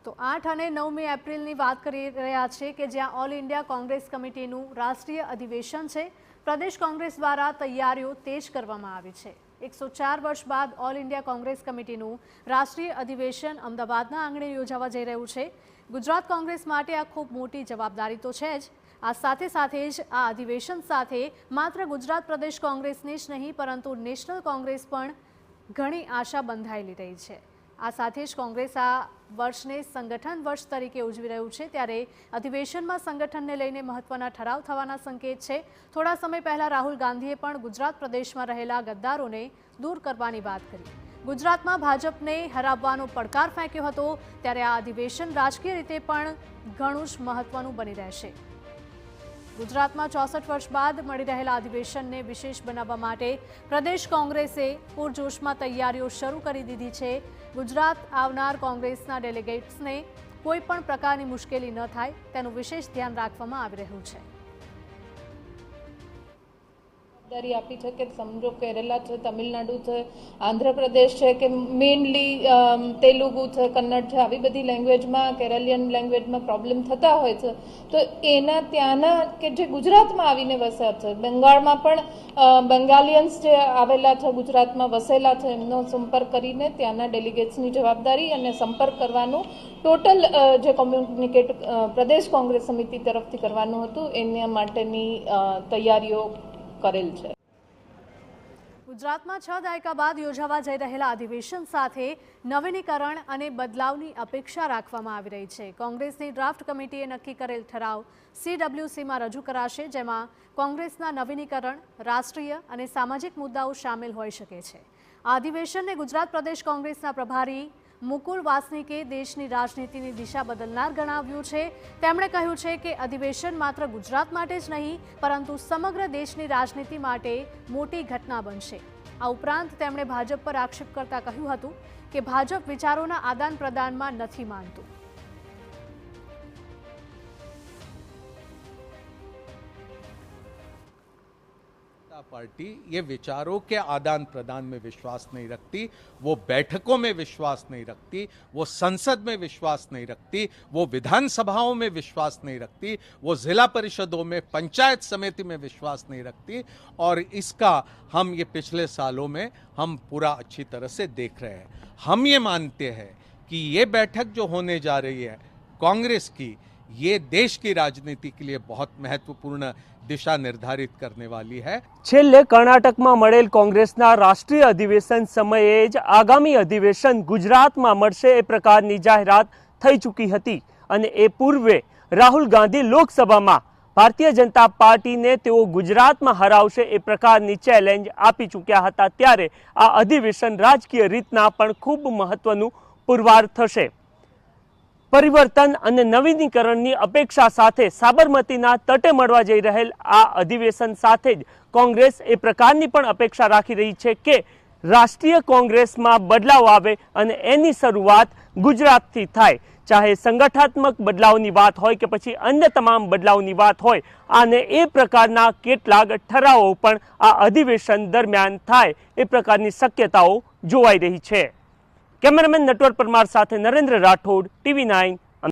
તો 8 અને 9મી એપ્રિલની વાત કરી રહ્યા છે કે જ્યાં ઓલ ઇન્ડિયા કોંગ્રેસ કમિટીનું રાષ્ટ્રીય અધિવેશન છે। પ્રદેશ કોંગ્રેસ દ્વારા તૈયારીઓ તેજ કરવામાં આવી છે। 104 વર્ષ બાદ ઓલ ઇન્ડિયા કોંગ્રેસ કમિટીનું રાષ્ટ્રીય અધિવેશન અમદાવાદના આંગણે યોજાવા જઈ રહ્યું છે। ગુજરાત કોંગ્રેસ માટે આ ખૂબ મોટી જવાબદારી તો છે જ। આ સાથે સાથે જ આ અધિવેશન સાથે માત્ર ગુજરાત પ્રદેશ કોંગ્રેસની જ નહીં પરંતુ નેશનલ કોંગ્રેસ પણ ઘણી આશા બંધાયેલી રહી છે। આ સાથે જ કોંગ્રેસ આ વર્ષને સંગઠન વર્ષ તરીકે ઉજવી રહ્યું છે, ત્યારે અધિવેશનમાં સંગઠનને લઈને મહત્વના ઠરાવ થવાના સંકેત છે। થોડા સમય પહેલા રાહુલ ગાંધીએ પણ ગુજરાત પ્રદેશમાં રહેલા ગદ્દારોને દૂર કરવાની વાત કરી। ગુજરાતમાં ભાજપને હરાવવાનો પડકાર ફેંક્યો હતો, ત્યારે આ અધિવેશન રાજકીય રીતે પણ ઘણું જ મહત્વનું બની રહેશે। ગુજરાતમાં 64 વર્ષ બાદ મળી રહેલા અધિવેશનને વિશેષ બનાવવા માટે પ્રદેશ કોંગ્રેસે પૂરજોશમાં તૈયારીઓ શરૂ કરી દીધી છે। ગુજરાત આવનાર કોંગ્રેસના ડેલિગેટ્સને કોઈ પણ પ્રકારની મુશ્કેલી ન થાય તેનું વિશેષ ધ્યાન રાખવામાં આવી રહ્યું છે। જવાબદારી આપી છે કે સમજો કેરલા છે, તમિલનાડુ છે, આંધ્રપ્રદેશ છે કે મેઇનલી તેલુગુ છે, કન્નડ છે, આવી બધી લેંગ્વેજમાં કેરલિયન લેંગ્વેજમાં પ્રોબ્લેમ થતા હોય છે, તો એના ત્યાંના કે જે ગુજરાતમાં આવીને વસ્યા છે, બંગાળમાં પણ બંગાલિયન્સ જે આવેલા છે, ગુજરાતમાં વસેલા છે, એમનો સંપર્ક કરીને ત્યાંના ડેલિગેટ્સની જવાબદારી અને સંપર્ક કરવાનું ટોટલ જે કોમ્યુનિકેટ પ્રદેશ કોંગ્રેસ સમિતિ તરફથી કરવાનું હતું એના માટેની તૈયારીઓ કરેલ છે। ગુજરાતમાં 6 દાયકા બાદ યોજાવા જઈ રહેલા અધિવેશન સાથે નવીનીકરણ અને બદલાવની અપેક્ષા રાખવામાં આવી રહી છે। કોંગ્રેસની ડ્રાફ્ટ કમિટીએ નક્કી કરેલ ઠરાવ CWCમાં રજૂ કરાશે, જેમાં કોંગ્રેસના નવીનીકરણ, રાષ્ટ્રીય અને સામાજિક મુદ્દાઓ સામેલ હોઈ શકે છે। આ અધિવેશનને ગુજરાત પ્રદેશ કોંગ્રેસના પ્રભારી મુકુલ વાસનિકે દેશની રાજનીતિની દિશા બદલનાર ગણાવ્યું છે। તેમણે કહ્યું છે કે અધિવેશન માત્ર ગુજરાત માટે જ નહીં પરંતુ સમગ્ર દેશની રાજનીતિ માટે મોટી ઘટના બનશે। આ ઉપરાંત તેમણે ભાજપ પર આક્ષેપ કરતા કહ્યું હતું કે ભાજપ વિચારોના આદાન પ્રદાનમાં નથી માનતું। पार्टी ये विचारों के आदान प्रदान में विश्वास नहीं रखती, वो बैठकों में विश्वास नहीं रखती, वो संसद में विश्वास नहीं रखती, वो विधानसभाओं में विश्वास नहीं रखती, वो जिला परिषदों में, पंचायत समिति में विश्वास नहीं रखती। और इसका हम ये पिछले सालों में हम पूरा अच्छी तरह से देख रहे हैं। हम ये मानते हैं कि ये बैठक जो होने जा रही है कांग्रेस की, ये देश की राजनीति के लिए बहुत महत्वपूर्ण दिशा निर्धारित करने वाली है। छेल्ले कर्नाटकમાં મળેલ કોંગ્રેસના રાષ્ટ્રીય અધિવેશન સમયે જ આગામી અધિવેશન ગુજરાતમાં મળશે એ પ્રકારની જાહેરાત થઈ ચૂકી હતી અને એ પૂર્વે રાહુલ ગાંધી લોકસભામાં ભારતીય જનતા પાર્ટીને તેઓ ગુજરાતમાં હરાવશે એ પ્રકારની ચેલેન્જ આપી ચૂક્યા હતા। ત્યારે આ અધિવેશન રાજકીય રીતના પણ ખૂબ મહત્વનું પુરવાર થશે। પરિવર્તન અને નવીનીકરણની અપેક્ષા સાથે સાબરમતીના તટે મળવા જઈ રહેલ આ અધિવેશન સાથે જ કોંગ્રેસ એ પ્રકારની પણ અપેક્ષા રાખી રહી છે કે રાષ્ટ્રીય કોંગ્રેસમાં બદલાવ આવે અને એની શરૂઆત ગુજરાતથી થાય। ચાહે સંગઠનાત્મક બદલાવની વાત હોય કે પછી અન્ય તમામ બદલાવની વાત હોય, અને એ પ્રકારના કેટલાક ઠરાવો પણ આ અધિવેશન દરમિયાન થાય એ પ્રકારની શક્યતાઓ જોવાઈ રહી છે। કેમેરામેન નટવર પરમાર સાથે નરેન્દ્ર રાઠોડ, TV9